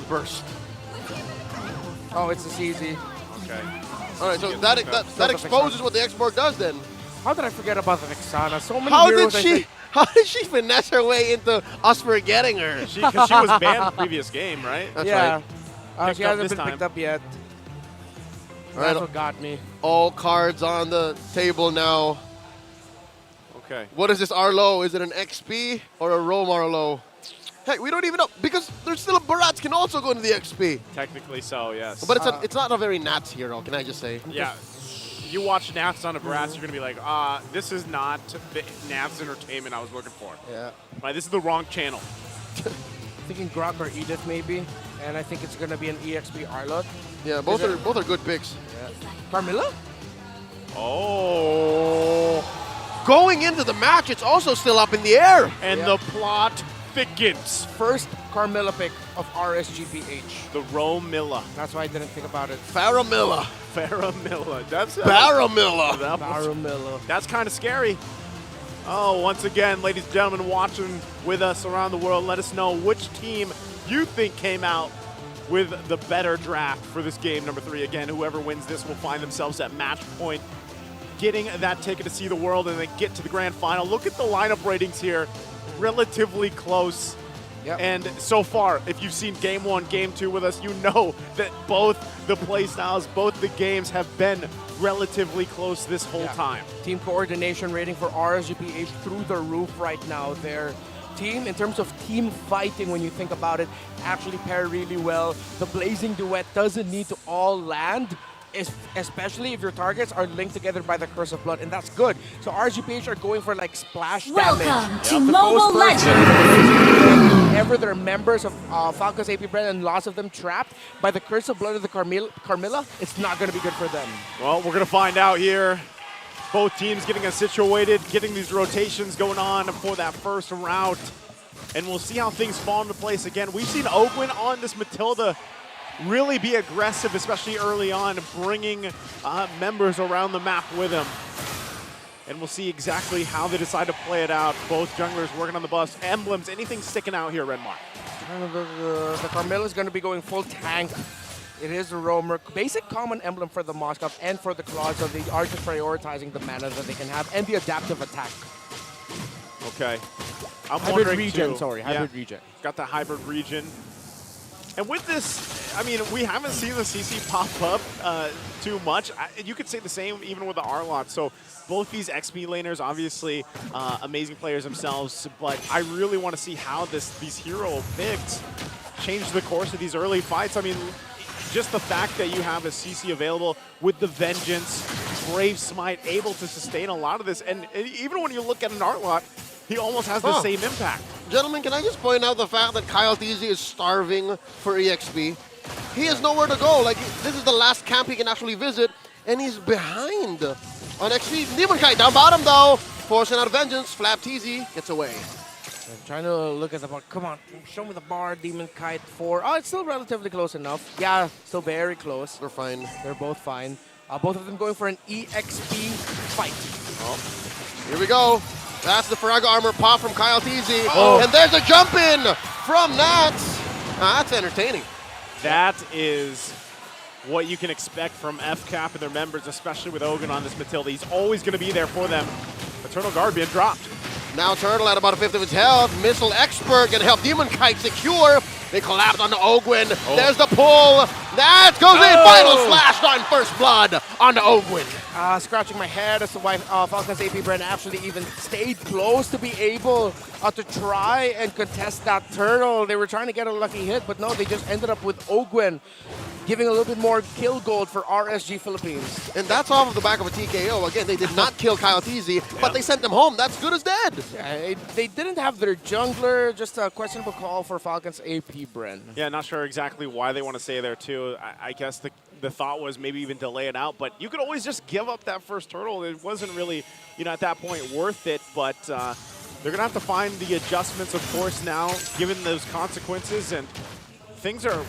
Cold Burst. Oh, it's just easy. Okay. All right, so that exposes what the Export does then. How did I forget about the Vexana? So many How heroes. did she finesse her way into us forgetting her? Because she was banned the previous game, right? That's yeah. right. She hasn't been picked up yet. That's what got me. All cards on the table now. Okay. What is this Arlo? Is it an XP or a Rome Arlo? Heck, we don't even know, because there's still a Barats can also go into the XP. Technically so, yes. But it's not a very Nats hero, can I just say? Yeah. You watch Nats on a Barats, you're going to be like, this is not the Nats entertainment I was looking for. Yeah. Right, this is the wrong channel. Thinking Grok or Edith maybe, and I think it's going to be an EXP Arlot. Yeah, both are good picks. Yeah. Carmilla? Oh. Going into the match, it's also still up in the air. And the plot thickens. First Carmilla pick of RSGPH. The Romilla. That's why I didn't think about it. Faramilla. Faramilla. That's Baramilla. Baramilla. That's kind of scary. Oh, once again, ladies and gentlemen, watching with us around the world, let us know which team you think came out with the better draft for this game number 3. Again, whoever wins this will find themselves at match point, getting that ticket to see the world and then get to the grand final. Look at the lineup ratings here. Relatively close. Yep. And so far, if you've seen Game 1, Game 2 with us, you know that both the play styles, both the games have been relatively close this whole time. Team coordination rating for RSGPH through the roof right now. Their team, in terms of team fighting, when you think about it, actually pair really well. The Blazing Duet doesn't need to all land, especially if your targets are linked together by the Curse of Blood, and that's good. So RSGPH are going for like splash damage. Welcome to Mobile Legends! Whenever they're members of FALCONS AP BREN and lots of them trapped by the Curse of Blood of the Carmilla, it's not going to be good for them. Well, we're going to find out here. Both teams getting us situated, getting these rotations going on for that first route. And we'll see how things fall into place. Again, we've seen Ogwin on this Matilda really be aggressive, especially early on, bringing members around the map with him. And we'll see exactly how they decide to play it out. Both junglers working on the buffs. Emblems, anything sticking out here, Redmark? The Carmilla is going to be going full tank. It is a roamer. Basic common emblem for the Moskov and for the Claws, so they are just prioritizing the mana that they can have and the adaptive attack. Okay. I'm hybrid wondering regen, too. sorry, hybrid regen. Got the hybrid regen. And with this, I mean, we haven't seen the CC pop up too much. You could say the same even with the Arlot. So both these XP laners, obviously amazing players themselves, but I really want to see how these hero picks change the course of these early fights. I mean, just the fact that you have a CC available with the Vengeance, Brave Smite, able to sustain a lot of this. And even when you look at an Arlot, he almost has the same impact. Gentlemen, can I just point out the fact that Kyle Teasy is starving for EXP? He has nowhere to go. Like, this is the last camp he can actually visit, and he's behind on XP. Demon Kite down bottom, though. Forcing out Vengeance. Flap Teasy gets away. I'm trying to look at the bar. Come on, show me the bar. Demon Kite 4. Oh, it's still relatively close enough. Yeah, still very close. They're fine. They're both fine. Both of them going for an EXP fight. Oh, here we go. That's the Faraga armor pop from Kyle Teasy. And there's a jump in from Nats. That's entertaining. That is what you can expect from FCAP and their members, especially with Ogun on this Matilda. He's always going to be there for them. Eternal Guard being dropped. Now Turtle at about a fifth of his health. Missile Expert going to help Demon Kite secure. They collapse onto Ogwin. There's the pull. That goes in. Final slash on First Blood onto Ogwin. Scratching my head as to why FALCONS AP BREN actually even stayed close to be able to try and contest that turtle. They were trying to get a lucky hit, but no, they just ended up with Ogwin giving a little bit more kill gold for RSG Philippines. And that's off of the back of a TKO. Again, they did not kill Kyle Teasy, but they sent them home. That's good as dead. Yeah, they didn't have their jungler. Just a questionable call for FALCONS AP BREN. Yeah, not sure exactly why they want to stay there too. I guess the thought was maybe even delay it out, but you could always just give up that first turtle. It wasn't really, at that point worth it, but they're going to have to find the adjustments, of course, now, given those consequences, and things are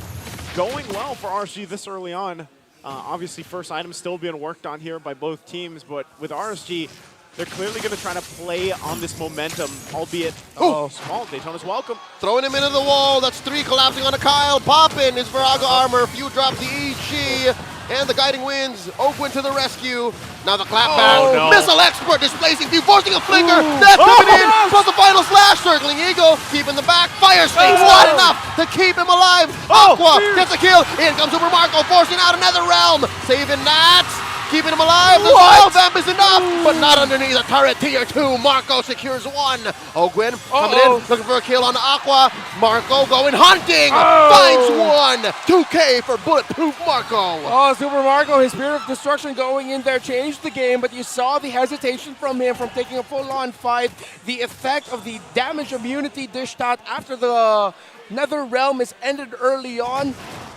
going well for RSG this early on. Obviously, first item still being worked on here by both teams, but with RSG They're clearly going to try to play on this momentum, albeit small. Daytona's welcome. Throwing him into the wall. That's 3 collapsing on a Kyle. Poppin' his Virago armor. Few drops the EG. And the guiding wins. Ogwin to the rescue. Now the clapback. Oh, no. Missile expert displacing Few, forcing a flicker. That's coming in. Plus the final slash. Circling Eagle. Keeping the back. Fire stakes. Not enough to keep him alive. Aqua gets a kill. In comes Super Marco. Forcing out another realm. Saving Nats. Keeping him alive. The Wild Vamp is enough, but not underneath the turret. Tier 2. Marco secures 1. Ogwin coming in, looking for a kill on Aqua. Marco going hunting. Finds 1. 2K for bulletproof Marco. Oh, Super Marco, his Spirit of Destruction going in there changed the game, but you saw the hesitation from him from taking a full-on fight. The effect of the damage immunity dished out after the Nether Realm is ended early on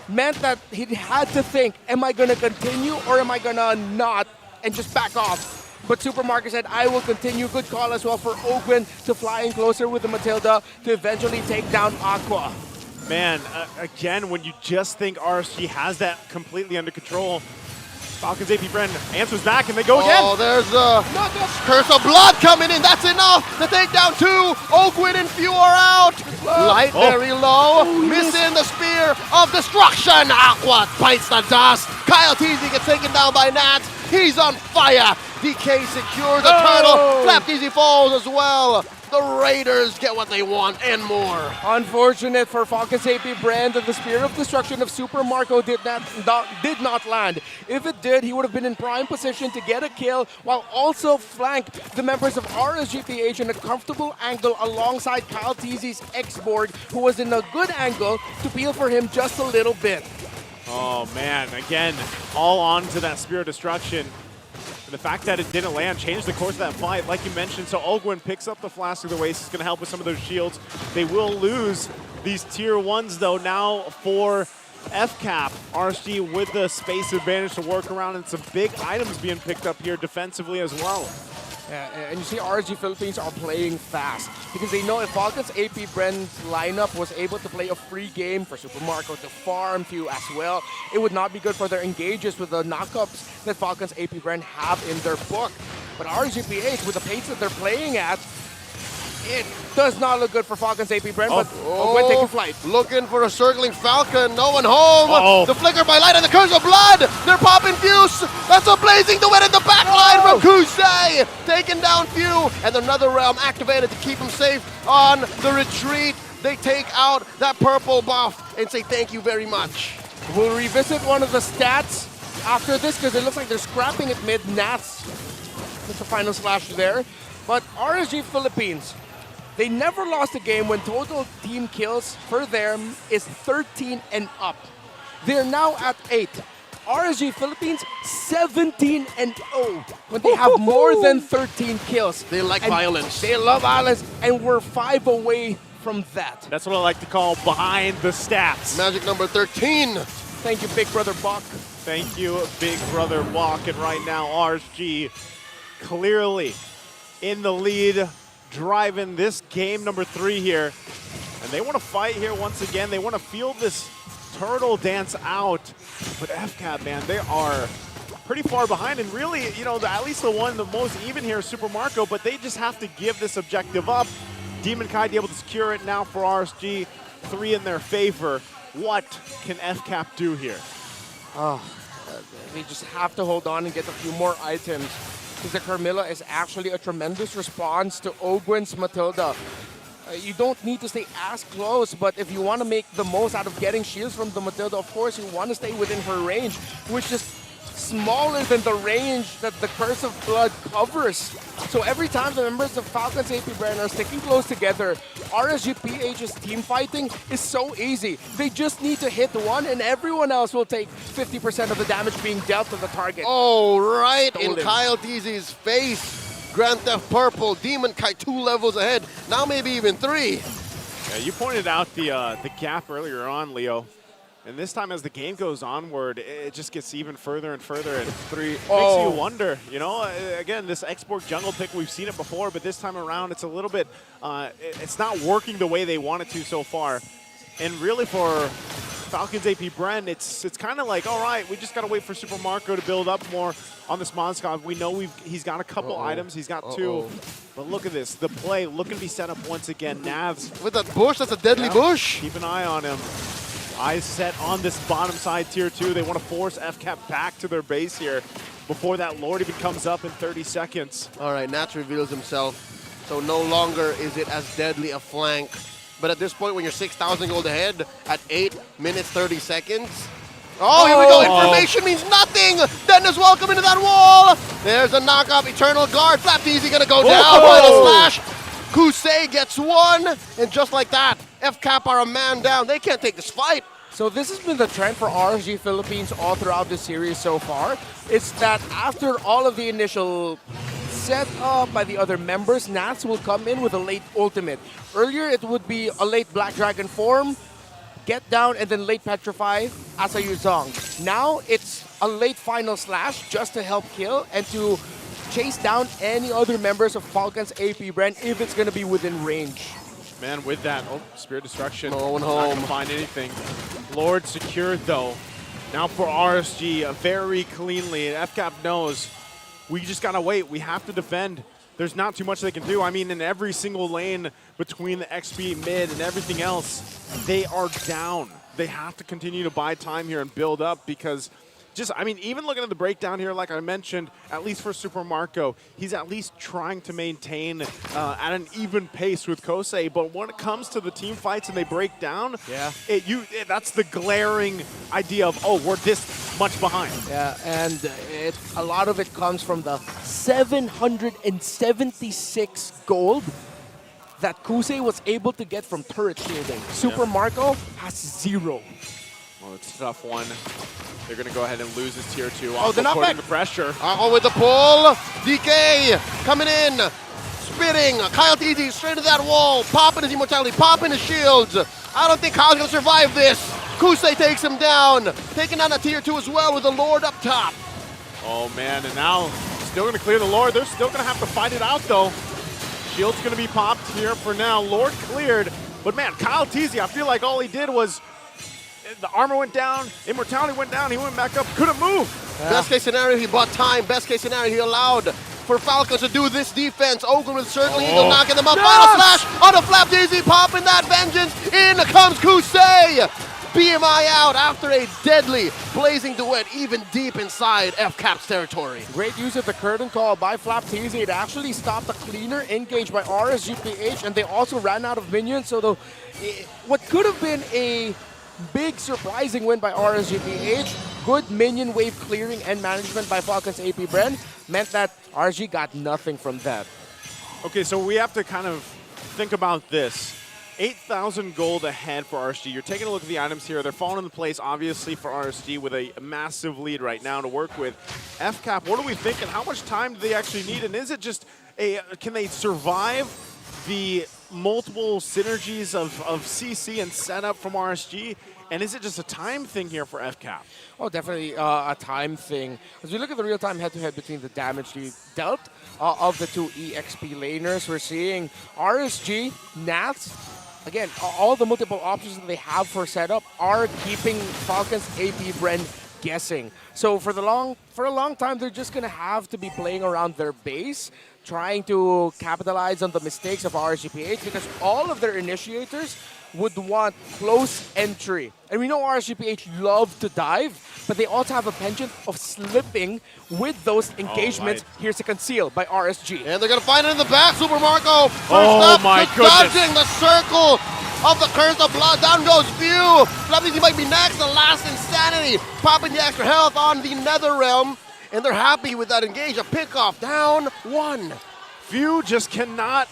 meant that he had to think, am I going to continue or am I going to not, and just back off. But Super Marco said, I will continue. Good call as well for Ogwin to fly in closer with the Matilda to eventually take down Aqua. Man, again, when you just think RSG has that completely under control, Falcons AP BREN answers back and they go again. Oh, there's Curse of Blood coming in. That's enough to take down 2. Ogwin and Few are out. Light very low. Missing the Spear of Destruction. Aqua bites the dust. Kyle Teasy gets taken down by Nats. He's on fire. DK secures the turtle. Flap Easy falls as well. The Raiders get what they want and more. Unfortunate for Falcons AP BREN that the Spear of Destruction of Super Marco did not land. If it did, he would have been in prime position to get a kill while also flank the members of RSGPH in a comfortable angle alongside Kyle Teasy's X-Borg, who was in a good angle to peel for him just a little bit. Oh man, again, all on to that Spear of Destruction. And the fact that it didn't land changed the course of that fight, like you mentioned. So Ogwin picks up the Flask of the Waste. It's going to help with some of those shields. They will lose these tier 1s, though, now for FCAP. RSG with the space advantage to work around, and some big items being picked up here defensively as well. Yeah, and you see RSG Philippines are playing fast because they know if Falcons AP BREN's lineup was able to play a free game for Super Marco to farm Few as well, it would not be good for their engages with the knockups that Falcons AP BREN have in their book. But RSGPH, with the pace that they're playing at, it does not look good for Falcons AP BREN, but Ogwin taking flight. Looking for a circling Falcon. No one home. The flicker by Light and the Curse of Blood. They're popping Fuse. That's a blazing duet in the back line from Kusei. Taking down Few. And another realm activated to keep him safe on the retreat. They take out that purple buff and say thank you very much. We'll revisit one of the stats after this because it looks like they're scrapping it mid. Nats with the final slash there. But RSG Philippines, they never lost a game when total team kills for them is 13 and up. They're now at 8. RSG Philippines 17-0 when they have more than 13 kills. They like violence. They love violence, and we're 5 away from that. That's what I like to call behind the stats. Magic number 13. Thank you, Big Brother Bach. Thank you, Big Brother Bach. And right now, RSG clearly in the lead, driving this game number 3 here. And they want to fight here once again. They want to feel this turtle dance out. But FCAP, man, they are pretty far behind. And really, you know, at least the most even here is Super Marco, but they just have to give this objective up. Demon Kai able to secure it now for RSG. 3 in their favor. What can FCAP do here? They just have to hold on and get a few more items. Because the Carmilla is actually a tremendous response to Ogwin's Matilda. You don't need to stay as close, but if you want to make the most out of getting shields from the Matilda, of course, you want to stay within her range, which is smaller than the range that the Curse of Blood covers. So every time the members of Falcons AP BREN are sticking close together, RSGPH's team fighting is so easy. They just need to hit one and everyone else will take 50% of the damage being dealt to the target. Oh, right in Kyle Teasy's face. Grand Theft Purple, Demon Kai 2 levels ahead, now maybe even 3. Yeah, you pointed out the gap earlier on, Leo. And this time as the game goes onward, it just gets even further and further. And makes you wonder, you know, again, this X-Borg jungle pick, we've seen it before, but this time around it's a little bit, it's not working the way they want it to so far. And really for Falcons AP BREN, it's kind of like, all right, we just got to wait for Super Marco to build up more on this Monscov. We know he's got a couple items. He's got two. But look at this. The play looking to be set up once again. Navs. With that bush, that's a deadly bush. Keep an eye on him. Eyes set on this bottom side tier 2. They want to force FCAP back to their base here before that Lord even comes up in 30 seconds. All right, Nats reveals himself. So no longer is it as deadly a flank. But at this point, when you're 6,000 gold ahead at 8 minutes, 30 seconds. Oh, here we go. Information means nothing. Dennis, welcome into that wall. There's a knockoff. Eternal Guard. FlapDZ going to go down. Final slash. Kusei gets one. And just like that, FCAP are a man down. They can't take this fight. So this has been the trend for RSG Philippines all throughout the series so far. It's that after all of the initial set up by the other members, Nats will come in with a late ultimate. Earlier, it would be a late Black Dragon form, get down, and then late Petrify as a Yuzong. Now, it's a late final slash just to help kill and to chase down any other members of Falcons AP BREN if it's going to be within range. Man, with that, Spirit Destruction. No one Not home. gonna find anything. Lord secured, though. Now for RSG, very cleanly. And FCAP knows we just gotta wait. We have to defend. There's not too much they can do. I mean, in every single lane between the XP mid and everything else, they are down. They have to continue to buy time here and build up because I mean, even looking at the breakdown here, like I mentioned, at least for Super Marco, he's at least trying to maintain at an even pace with Kosei. But when it comes to the team fights and they break down, that's the glaring idea of, oh, we're this much behind. Yeah, and a lot of it comes from the 776 gold that Kusei was able to get from turret shielding. Super Marco has 0. Well, it's a tough one. They're going to go ahead and lose this tier 2. Oh, they're not putting back. the pressure. With the pull. DK coming in. Spitting. Kyle TZ straight to that wall. Popping his immortality. Popping his shields. I don't think Kyle's going to survive this. Kusei takes him down. Taking down a tier 2 as well with the Lord up top. Oh, man. And now still going to clear the Lord. They're still going to have to fight it out, though. Shield's going to be popped here for now. Lord cleared. But, man, Kyle TZ, I feel like all he did was the armor went down, immortality went down, he went back up, couldn't move. Yeah. Best case scenario, he bought time. Best case scenario, he allowed for Falcons to do this defense. Ogun will certainly need to knock them up. Final slash on the FlapDZ, popping that vengeance. In comes Kusei. BMI out after a deadly blazing duet, even deep inside FCAP's territory. Great use of the curtain call by FlapDZ. It actually stopped a cleaner engage by RSGPH, and they also ran out of minions. So what could have been a big surprising win by RSGPH, good minion wave clearing and management by Falcons AP BREN, meant that RSG got nothing from that. Okay, so we have to kind of think about this. 8,000 gold ahead for RSG. You're taking a look at the items here. They're falling into place, obviously, for RSG with a massive lead right now to work with. FCAP, what are we thinking? How much time do they actually need? And is it just can they survive the multiple synergies of CC and setup from RSG? And is it just a time thing here for FCAP? Oh, definitely a time thing. As we look at the real-time head-to-head between the damage dealt of the two EXP laners, we're seeing RSG, Nats, again, all the multiple options that they have for setup are keeping Falcons AP BREN guessing. So for a long time, they're just gonna have to be playing around their base, trying to capitalize on the mistakes of RSGPH, because all of their initiators would want close entry. And we know RSGPH love to dive, but they also have a penchant of slipping with those engagements. Here's a conceal by RSG. And they're going to find it in the back. Super Marco first Oh my goodness. dodging the circle of the curse of blood. Down goes View. FlapDZ might be next. The last insanity. Popping the extra health on the Nether Realm. And they're happy with that engage. A pickoff down 1. Few just cannot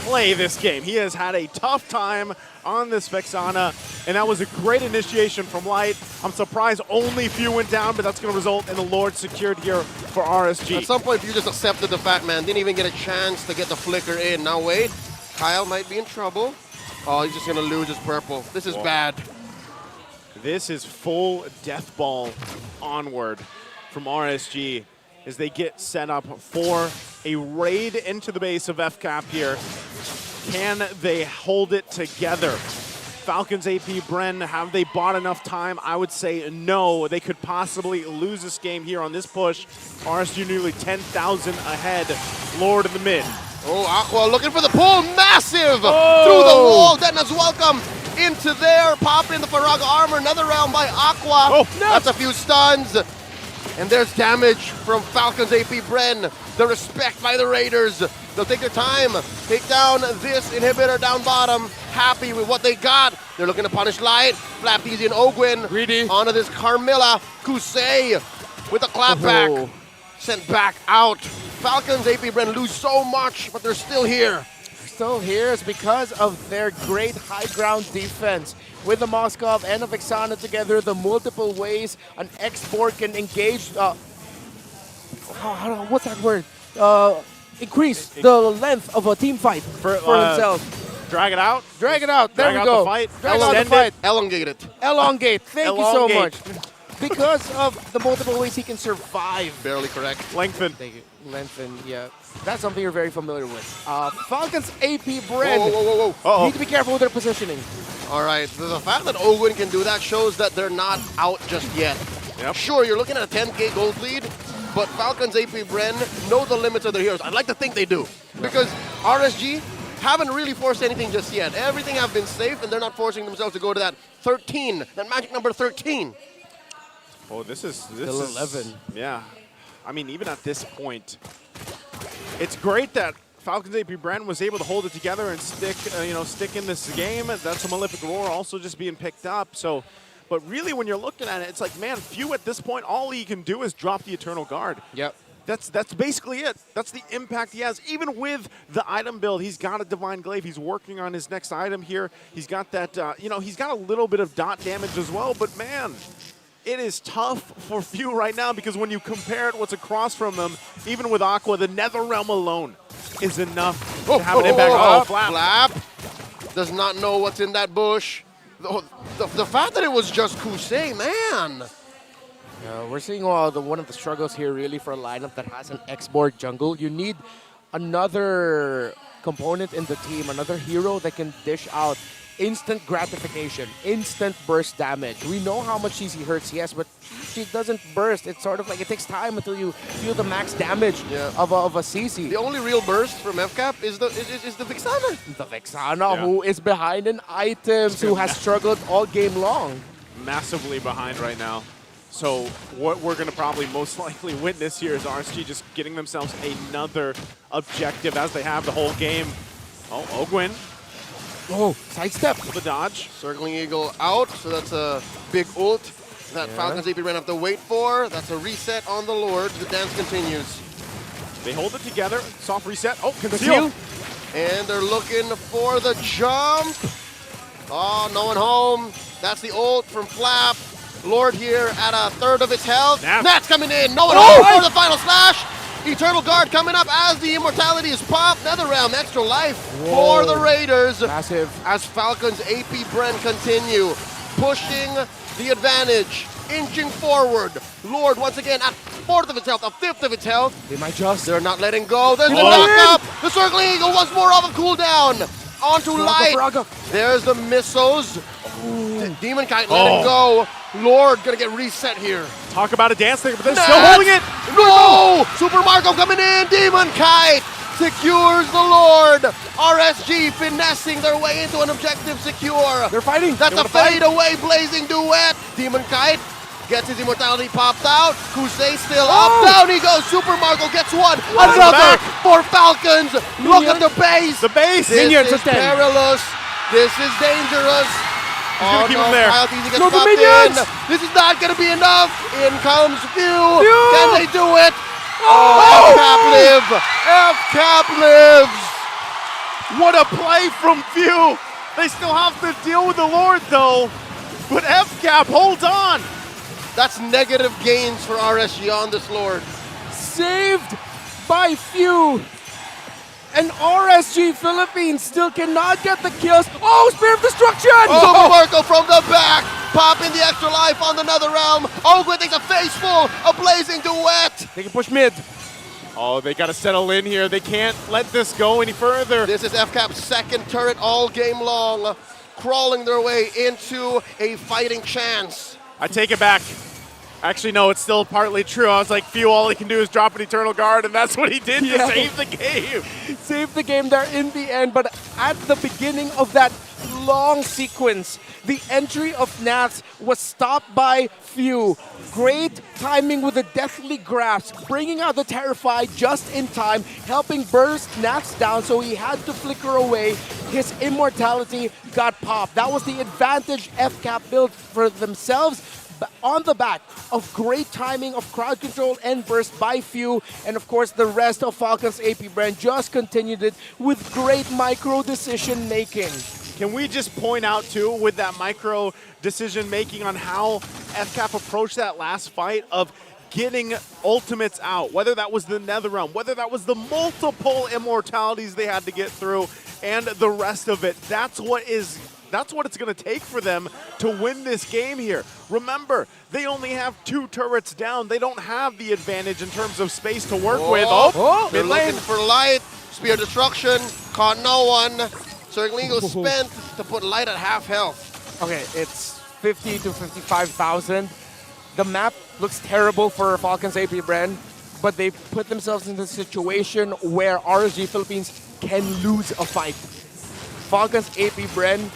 play this game. He has had a tough time on this Vexana, and that was a great initiation from Light. I'm surprised only Few went down, but that's going to result in the Lord secured here for RSG. At some point, Few just accepted the fact, man. Didn't even get a chance to get the flicker in. Now wait, Kyle might be in trouble. Oh, he's just going to lose his purple. This is bad. This is full death ball onward from RSG as they get set up for a raid into the base of FCAP here. Can they hold it together? Falcons AP BREN, have they bought enough time? I would say no. They could possibly lose this game here on this push. RSG nearly 10,000 ahead. Lord in the mid. Oh, Aqua looking for the pull. Massive! Through the wall. Detona's welcome into there. Pop in the Faraga armor. Another round by Aqua. Oh, no. That's a few stuns. And there's damage from Falcons AP BREN. The respect by the Raiders. They'll take their time, take down this inhibitor down bottom. Happy with what they got. They're looking to punish Light. Flap Easy and Ogwin. Greedy. Onto this Carmilla. Kusei with a clapback. Oh. Sent back out. Falcons AP BREN lose so much, but they're still here. Still here is because of their great high ground defense. With the Moskov and the Vexana together, the multiple ways an export can engage, what's that word? Increase the length of a team fight for themselves. Drag it out. Drag it out. There Drag we out go. the fight. Drag out the Extend it. fight. Elongate it. Elongate. Thank you so much. Elongate. Because of the multiple ways he can survive. Barely correct. Lengthen. Thank you. Lengthen, yeah. That's something you're very familiar with. Falcons AP BREN. Whoa, whoa, whoa, whoa. Uh-oh. Need to be careful with their positioning. All right, the fact that Ogwin can do that shows that they're not out just yet. Yep. Sure, you're looking at a 10K gold lead, but Falcons AP BREN know the limits of their heroes. I'd like to think they do, because RSG haven't really forced anything just yet. Everything have been safe, and they're not forcing themselves to go to that 13, that magic number 13. Oh, this is Still 11. Yeah, I mean, even at this point, it's great that Falcons AP BREN was able to hold it together and stick in this game. That's a Malefic Roar also just being picked up. So, but really, when you're looking at it, it's like, man, Few at this point, all he can do is drop the Eternal Guard. Yep. That's basically it. That's the impact he has. Even with the item build, he's got a Divine Glaive. He's working on his next item here. He's got that, he's got a little bit of dot damage as well. But man, it is tough for Few right now, because when you compare it what's across from them, even with Aqua, the Nether Realm alone is enough to have an impact. Oh, Flap. Does not know what's in that bush. The fact that it was just Kusei, man. We're seeing one of the struggles here really for a lineup that has an export jungle. You need another component in the team, another hero that can dish out instant gratification, instant burst damage. We know how much CC hurts, yes, but she doesn't burst. It's sort of like it takes time until you feel the max damage of a CC. The only real burst from FCAP is the Vexana. The Vexana, who is behind in items, who has struggled all game long. Massively behind right now. So what we're going to probably most likely witness here is RSG just getting themselves another objective, as they have the whole game. Oh, Ogwin. Oh, sidestep. The dodge. Circling Eagle out, so that's a big ult that Falcons AP BREN have to wait for. That's a reset on the Lord. The dance continues. They hold it together. Soft reset. Oh, conceal. And they're looking for the jump. Oh, no one home. That's the ult from Flap. Lord here at a third of his health. Nat's coming in. No one home for the final slash. Eternal Guard coming up as the immortality is popped. Nether Realm, extra life for the Raiders. Massive. As Falcons AP BREN continue pushing the advantage, inching forward. Lord once again at fourth of its health, a fifth of its health. They might just. They're not letting go. There's the knock up. The Circling Eagle once more off of cooldown. Onto Light. There's the missiles. Demon Kite letting go. Lord gonna get reset here. Talk about a dance thing, but they're still holding it. No! Super Marco coming in. Demon Kite secures the Lord. RSG finessing their way into an objective secure. They're fighting. That's a fade away blazing duet. Demon Kite gets his immortality popped out. Kusei still up. Down he goes. Super Marco gets one. Another for Falcons. Look at the base. The base. This is perilous. This is dangerous. He's gonna keep him there. Kyle Teasy gets popped in. This is not gonna be enough. In comes Few. Can they do it? FCAP live. FCAP lives. What a play from Few. They still have to deal with the Lord though. But FCAP holds on. That's negative gains for RSG on this Lord. Saved by Few. And RSG Philippines still cannot get the kills. Oh, Spear of Destruction! Super Marco from the back, popping the extra life on the Nether Realm. Ogwin takes a face full, a blazing duet. They can push mid. Oh, they got to settle in here. They can't let this go any further. This is FCAP's second turret all game long. crawling their way into a fighting chance. I take it back. Actually, no, it's still partly true. I was like, Few, all he can do is drop an Eternal Guard, and that's what he did to save the game. Save the game there in the end, but at the beginning of that long sequence, the entry of Nats was stopped by Few. Great timing with a deathly grasp, bringing out the Terrified just in time, helping burst Nats down, so he had to flicker away. His immortality got popped. That was the advantage FCAP built for themselves, on the back of great timing of crowd control and burst by Few, and of course the rest of Falcons AP BREN just continued it with great micro decision making. Can we just point out too, with that micro decision making on how FCAP approached that last fight of getting ultimates out, whether that was the Netherrealm, whether that was the multiple immortalities they had to get through, and the rest of it. That's what it's going to take for them to win this game here. Remember, they only have 2 turrets down. They don't have the advantage in terms of space to work with. Oh, they're mid lane. looking for light. Spear destruction. Caught no one. Circling Eagle spent to put light at half health. Okay, it's 50 to 55,000. The map looks terrible for Falcons AP BREN, but they put themselves in a situation where RSG Philippines can lose a fight. Falcons AP BREN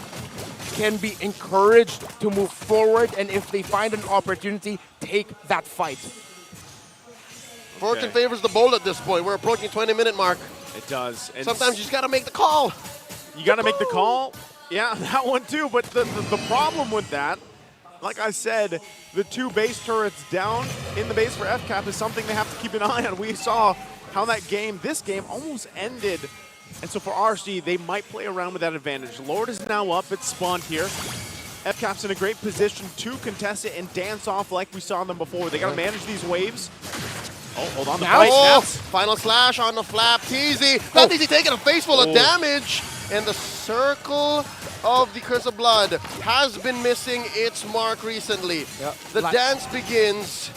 can be encouraged to move forward, and if they find an opportunity, take that fight. Fortune favors the bold at this point. We're approaching 20-minute mark. It does. And sometimes you just got to make the call. You got to make the call. Yeah, that one too. But the problem with that, like I said, the 2 base turrets down in the base for FCAP is something they have to keep an eye on. We saw how this game almost ended. And so for RSG, they might play around with that advantage. Lord is now up. It's spawned here. FCAP's in a great position to contest it and dance off like we saw them before. They got to manage these waves. Oh, hold on. The fight. Oh, final slash on the Flap Teasy. Flap Teasy taking a face full of damage. And the circle of the Curse of Blood has been missing its mark recently. Yep. The dance begins.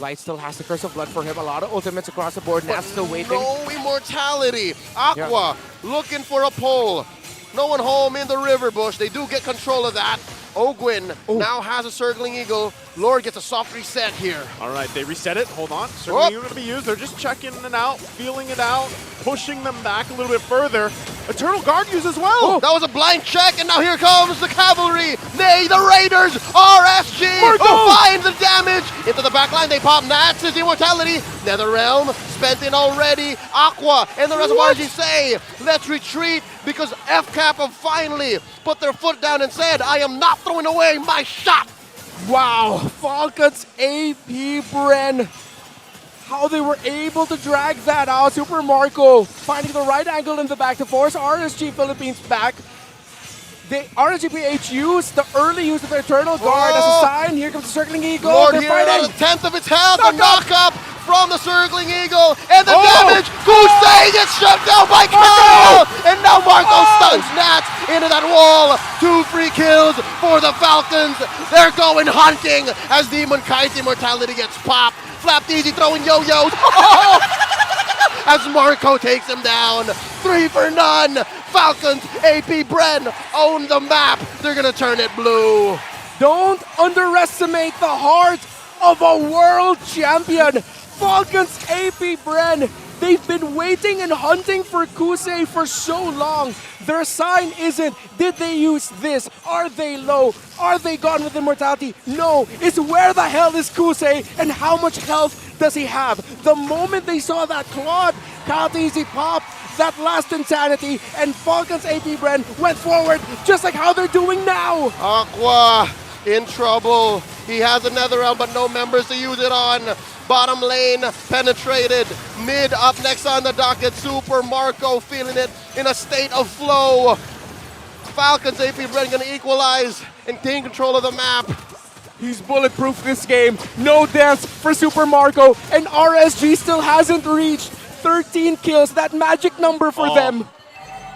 Light still has the Curse of Blood for him. A lot of ultimates across the board. Nat's still waiting. No immortality. Aqua looking for a pull. No one home in the river bush. They do get control of that. Ogwin now has a Circling Eagle. Lord gets a soft reset here. All right, they reset it. Hold on. Circling Eagle going to be used. They're just checking it out, feeling it out, pushing them back a little bit further. Eternal Guard used as well. That was a blind check, and now here comes the cavalry. Nay, the Raiders. RSG find the damage. Into the back line, they pop Nats' immortality. Netherrealm spent in already. Aqua and the rest of RSG say, let's retreat, because FCAP have finally put their foot down and said, I am not throwing away my shot. Wow, Falcons AP BREN. How they were able to drag that out. Super Marco finding the right angle in the back to force RSG Philippines back. RSGPH used the early use of the Eternal Guard as a sign. Here comes the Circling Eagle. Lord here at a tenth of its health. A knock-up from the Circling Eagle. And the damage. Kusei gets shut down by Kyle. And now Marco stuns Nats into that wall. 2 free kills for the Falcons. They're going hunting as Demon Kite's immortality gets popped. Flap Easy throwing yo-yos. As Marco takes him down. 3 for none. Falcons, AP BREN own the map. They're going to turn it blue. Don't underestimate the heart of a world champion. Falcons AP BREN. They've been waiting and hunting for Kusei for so long. Their sign isn't, did they use this? Are they low? Are they gone with immortality? No, it's where the hell is Kusei and how much health does he have? The moment they saw that Claude, Easy popped that last insanity, and Falcons AP BREN went forward just like how they're doing now. Aqua in trouble. He has a Netherrealm, but no members to use it on. Bottom lane penetrated. Mid up next on the docket. Super Marco feeling it in a state of flow. Falcons AP BREN gonna equalize and gain control of the map. He's bulletproof this game. No deaths for Super Marco, and RSG still hasn't reached 13 kills, that magic number for them.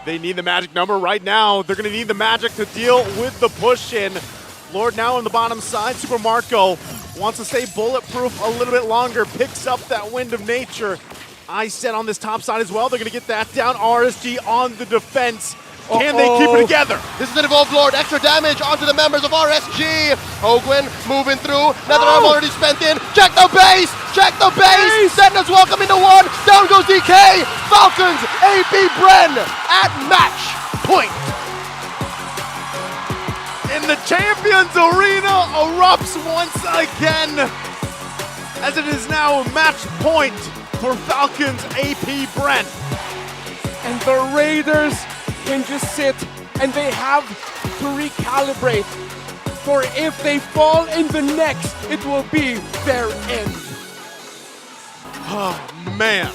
They need the magic number right now. They're gonna need the magic to deal with the push in. Lord now on the bottom side. Super Marco wants to stay bulletproof a little bit longer, picks up that Wind of Nature. I set on this top side as well. They're going to get that down. RSG on the defense. Can they keep it together? This is an Evolved Lord. Extra damage onto the members of RSG. Ogwin moving through. Netherarm already spent in. Check the base. Check the base. Sentinels welcome into one. Down goes DK. Falcons, AP BREN at match point. And the Champions Arena erupts once again, as it is now match point for Falcons AP BREN. And the Raiders can just sit and they have to recalibrate. For if they fall in the next, it will be their end. Oh, man.